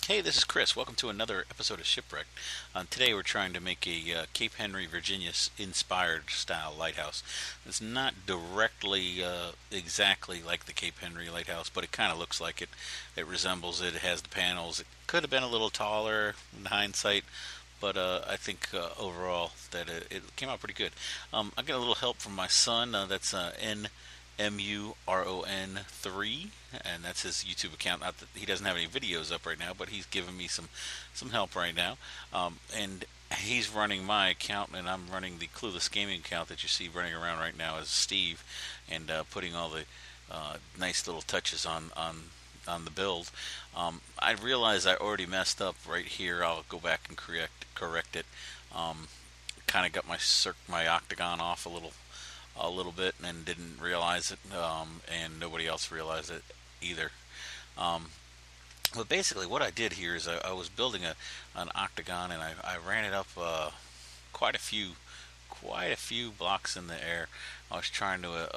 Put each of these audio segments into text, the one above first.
Hey, this is Chris. Welcome to another episode of Shipwrecked. Today we're trying to make a Cape Henry, Virginia inspired style lighthouse. It's not directly exactly like the Cape Henry lighthouse, but it kind of looks like it. It resembles it. It has the panels. It could have been a little taller in hindsight, but I think overall that it came out pretty good. I got a little help from my son. That's NMURON3, and that's his YouTube account. Not that he doesn't have any videos up right now, but he's giving me some help right now. And he's running my account, and I'm running the Clueless Gaming account that you see running around right now as Steve, and putting all the nice little touches on the build. I realize I already messed up right here. I'll go back and correct it. Kind of got my octagon off a little bit and didn't realize it, and nobody else realized it either. Um, but basically, what I did here is I was building an octagon, and I ran it up quite a few quite a few blocks in the air. I was trying to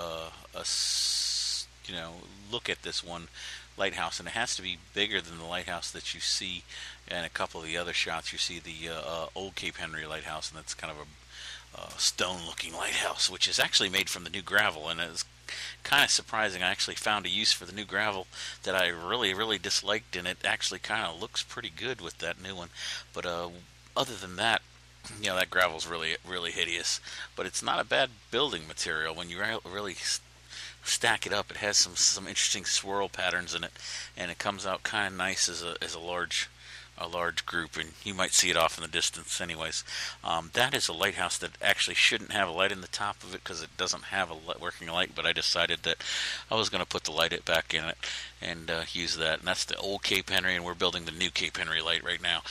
look at this one lighthouse, and it has to be bigger than the lighthouse that you see in a couple of the other shots. You see the old Cape Henry lighthouse, and that's kind of a stone-looking lighthouse, which is actually made from the new gravel, and it's kind of surprising. I actually found a use for the new gravel that I really, really disliked, and it actually kind of looks pretty good with that new one. But other than that, that gravel's really, really hideous. But it's not a bad building material when you really stack it up. It has some interesting swirl patterns in it, and it comes out kind of nice as a large group, and you might see it off in the distance anyways. That is a lighthouse that actually shouldn't have a light in the top of it because it doesn't have a working light, but I decided that I was going to put the light back in it and use that. And that's the old Cape Henry, and we're building the new Cape Henry light right now.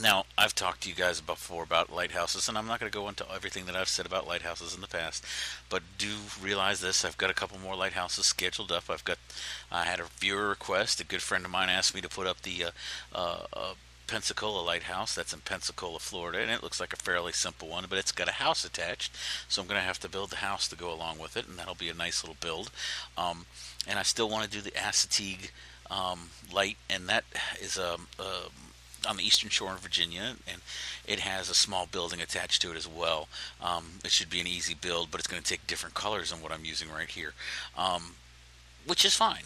Now, I've talked to you guys before about lighthouses, and I'm not going to go into everything that I've said about lighthouses in the past, but do realize this: I've got a couple more lighthouses scheduled up. I had a viewer request. A good friend of mine asked me to put up the Pensacola Lighthouse. That's in Pensacola, Florida, and it looks like a fairly simple one, but it's got a house attached, so I'm going to have to build the house to go along with it, and that'll be a nice little build. And I still want to do the Assateague light, and that is on the eastern shore in Virginia, and it has a small building attached to it as well. It should be an easy build, but it's going to take different colors than what I'm using right here, which is fine.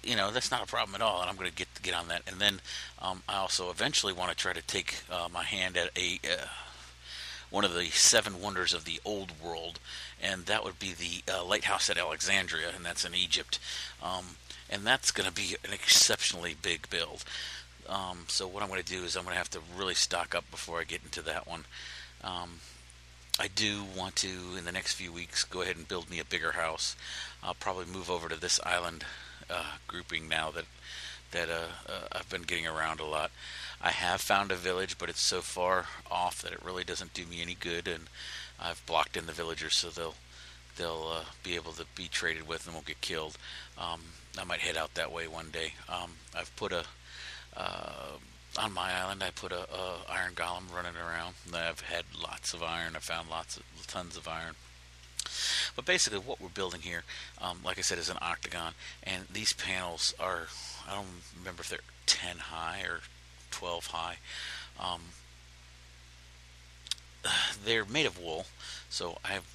That's not a problem at all, and I'm going to get on that. And then I also eventually want to try to take my hand at one of the seven wonders of the old world, and that would be the lighthouse at Alexandria, and that's in Egypt. And that's going to be an exceptionally big build. So what I'm going to do is I'm going to have to really stock up before I get into that one. I do want to, in the next few weeks, go ahead and build me a bigger house. I'll probably move over to this island grouping now that I've been getting around a lot. I have found a village, but it's so far off that it really doesn't do me any good, and I've blocked in the villagers so they'll be able to be traded with and won't get killed. I might head out that way one day. I've put on my island, I put a iron golem running around. I've had lots of iron. I found tons of iron. But basically, what we're building here, like I said, is an octagon, and these panels are, I don't remember if they're 10 high or 12 high. They're made of wool, so I've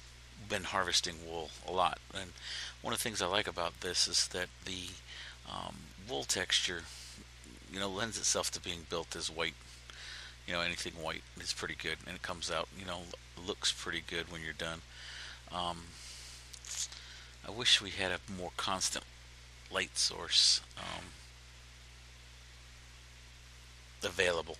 been harvesting wool a lot. And one of the things I like about this is that the wool texture lends itself to being built as white. Anything white is pretty good, and it comes out, looks pretty good when you're done. I wish we had a more constant light source available.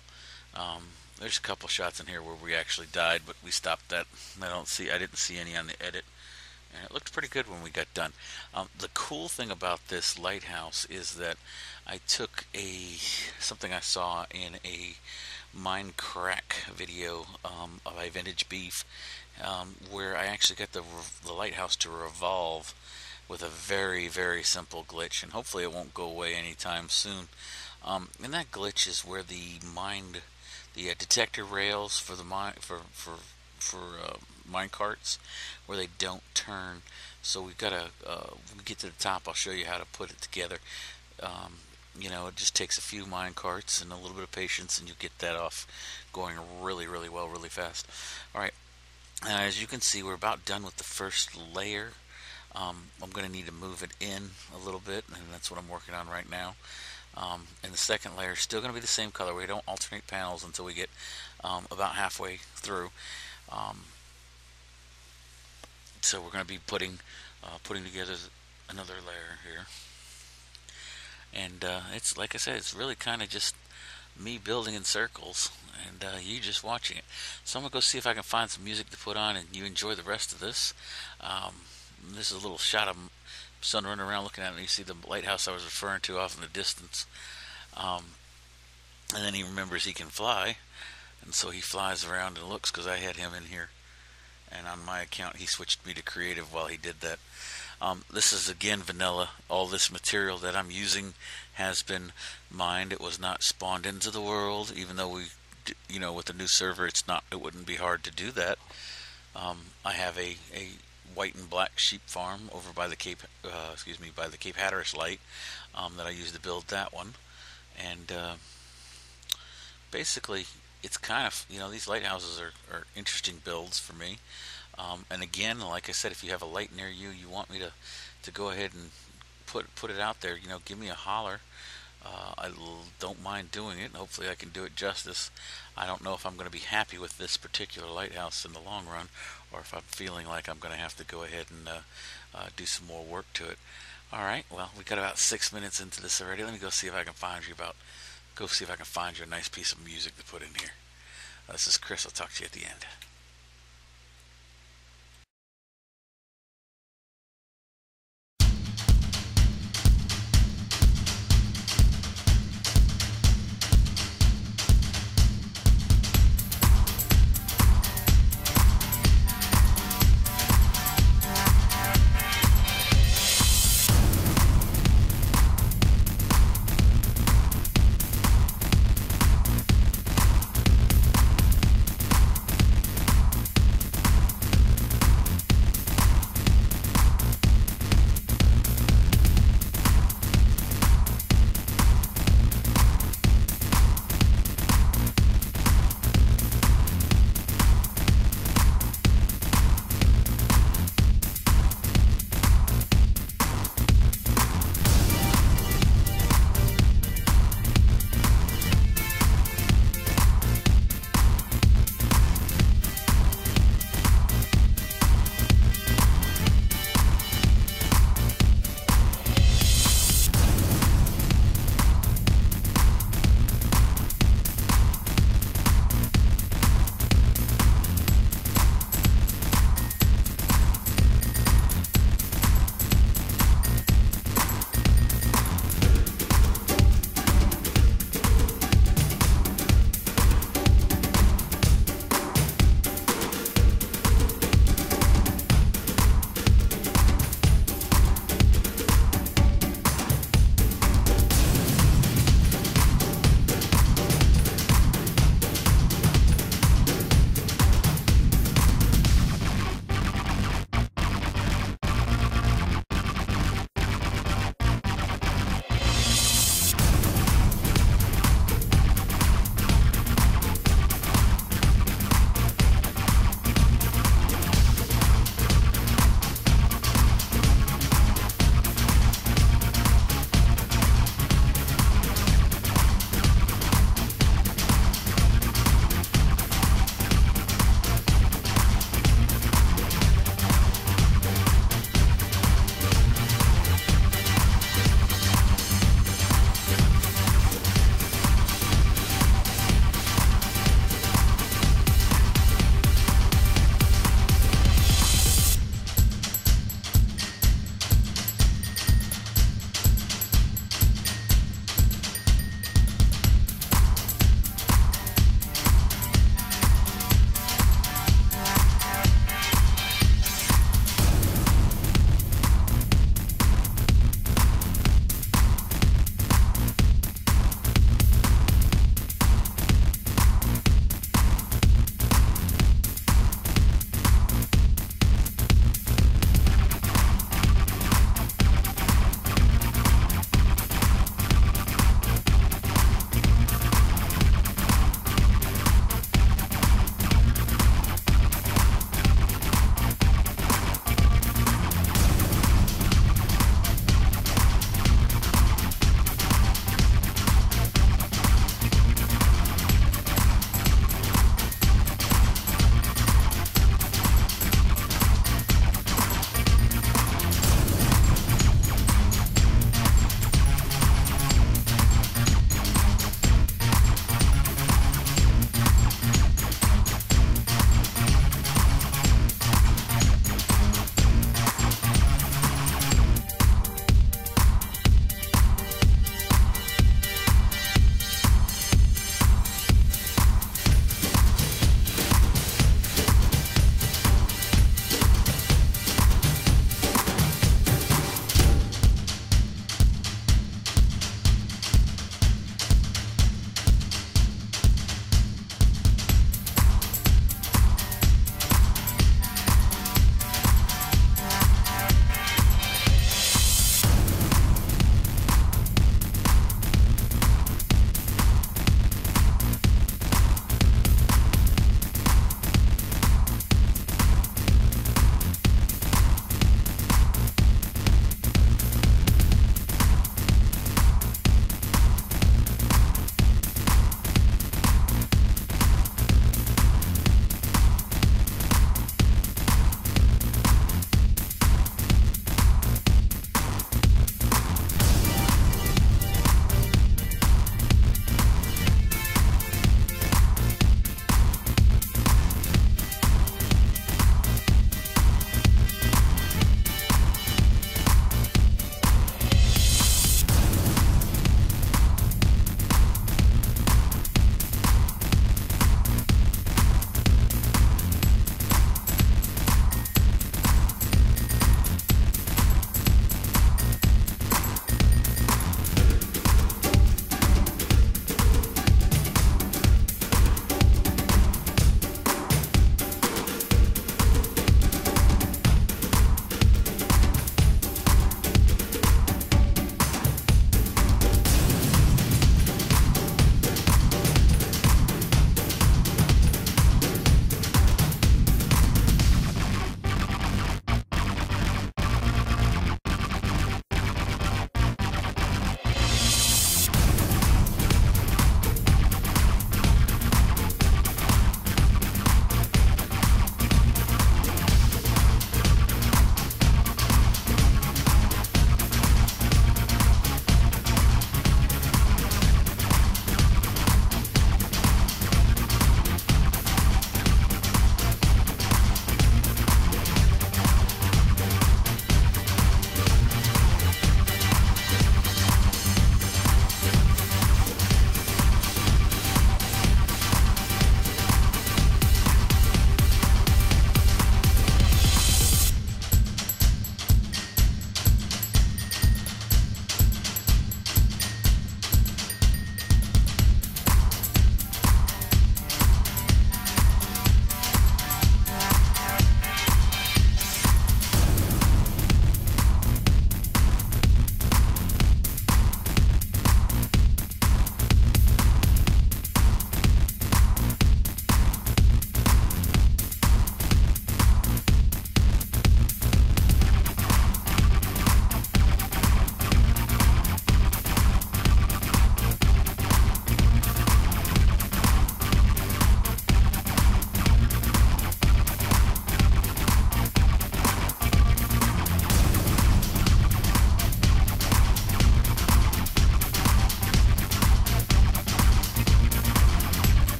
There's a couple shots in here where we actually died, but we stopped that. I didn't see any on the edit, and it looked pretty good when we got done. The cool thing about this lighthouse is that I took something I saw in a mine crack video of a vintage beef, where I actually got the lighthouse to revolve with a very, very simple glitch, and hopefully it won't go away anytime soon. And that glitch is where the detector rails for the mine mine carts, where they don't turn. So we've got to when we get to the top, I'll show you how to put it together. You know, it just takes a few mine carts and a little bit of patience, and you get that off going really, really well, really fast. All right, as you can see, we're about done with the first layer. I'm going to need to move it in a little bit, and that's what I'm working on right now. And the second layer is still going to be the same color. We don't alternate panels until we get about halfway through. So we're going to be putting together another layer here. And it's like I said, it's really kind of just me building in circles and you just watching it. So I'm going to go see if I can find some music to put on and you enjoy the rest of this. This is a little shot of son running around looking at it, and you see the lighthouse I was referring to off in the distance. And then he remembers he can fly, and so he flies around and looks because I had him in here. And on my account, he switched me to creative while he did that. This is again vanilla. All this material that I'm using has been mined. It was not spawned into the world, even though with the new server, it wouldn't be hard to do that. I have a white and black sheep farm over by the Cape Hatteras Light that I used to build that one, and basically it's kind of these lighthouses are interesting builds for me. And again, like I said, if you have a light near you, you want me to go ahead and put it out there, give me a holler. I don't mind doing it, and hopefully I can do it justice. I don't know if I'm going to be happy with this particular lighthouse in the long run, or if I'm feeling like I'm going to have to go ahead and do some more work to it. All right, well, we got about 6 minutes into this already. Let me go see if I can find you a nice piece of music to put in here. This is Chris. I'll talk to you at the end.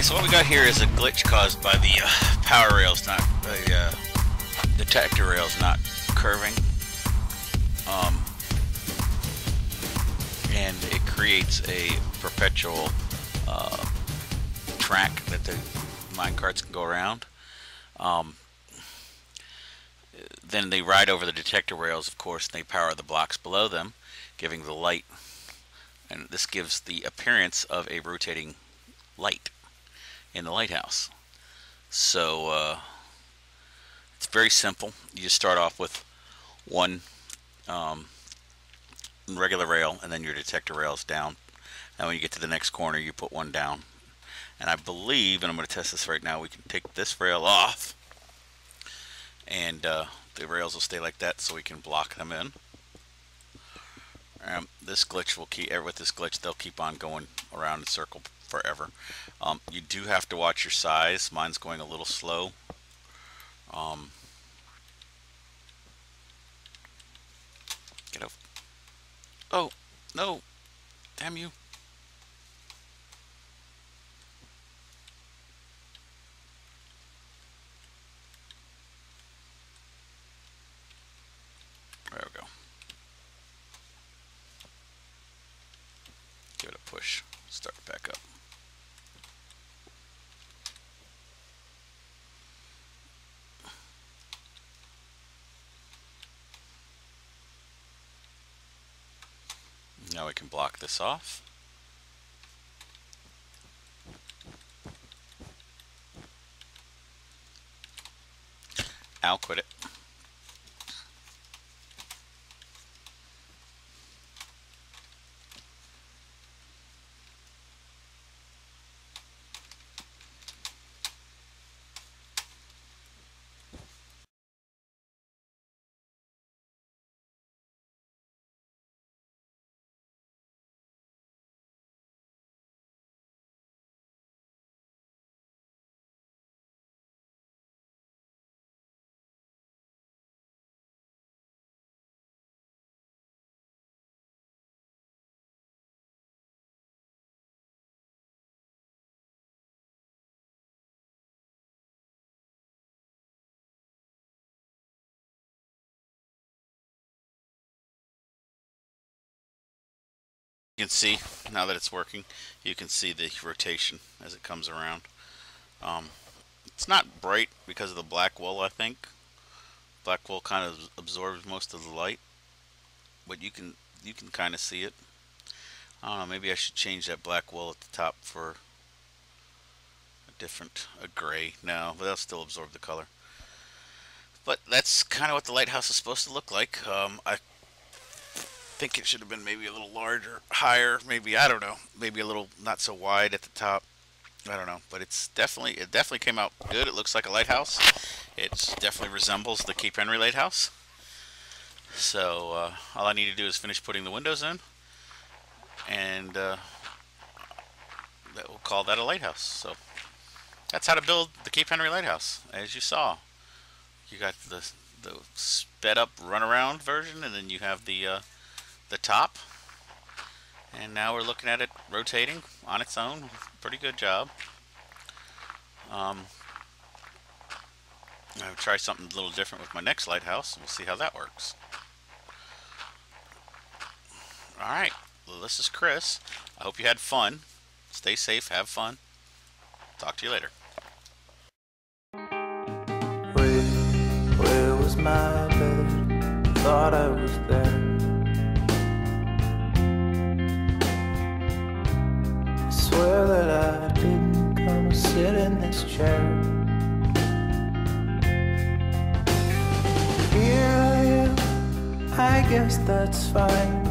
So what we got here is a glitch caused by the power rails, not the detector rails, not curving, and it creates a perpetual track that the minecarts can go around. Then they ride over the detector rails, of course, and they power the blocks below them, giving the light, and this gives the appearance of a rotating light in the lighthouse. So it's very simple. You just start off with one regular rail and then your detector rails down, and when you get to the next corner you put one down. And I believe, and I'm going to test this right now, we can take this rail off and the rails will stay like that, so we can block them in. This glitch will keep, with this glitch they'll keep on going around in a circle forever. You do have to watch your size. Mine's going a little slow. Get off. Oh, no. Damn you. There we go. Give it a push. Start it back up. Now we can block this off. I'll quit it. You can see, now that it's working, you can see the rotation as it comes around. It's not bright because of the black wool, I think. Black wool kind of absorbs most of the light, but you can kind of see it. I don't know, maybe I should change that black wool at the top for a gray. No, but that'll still absorb the color. But that's kind of what the lighthouse is supposed to look like. I think it should have been maybe a little larger, higher, maybe, I don't know, maybe a little not so wide at the top. I don't know, but it definitely came out good. It looks like a lighthouse. It definitely resembles the Cape Henry lighthouse. So all I need to do is finish putting the windows in, and we'll call that a lighthouse. So that's how to build the Cape Henry lighthouse. As you saw, you got the sped up runaround version, and then you have the top, and now we're looking at it rotating on its own. Pretty good job. I'll try something a little different with my next lighthouse. We'll see how that works. Alright, well, this is Chris. I hope you had fun. Stay safe, have fun. Talk to you later. Where was my bed? Thought I was there. I swear that I didn't come sit in this chair. Here I am, I guess that's fine.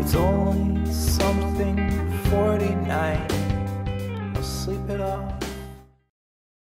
It's only something 49. I'll sleep it off.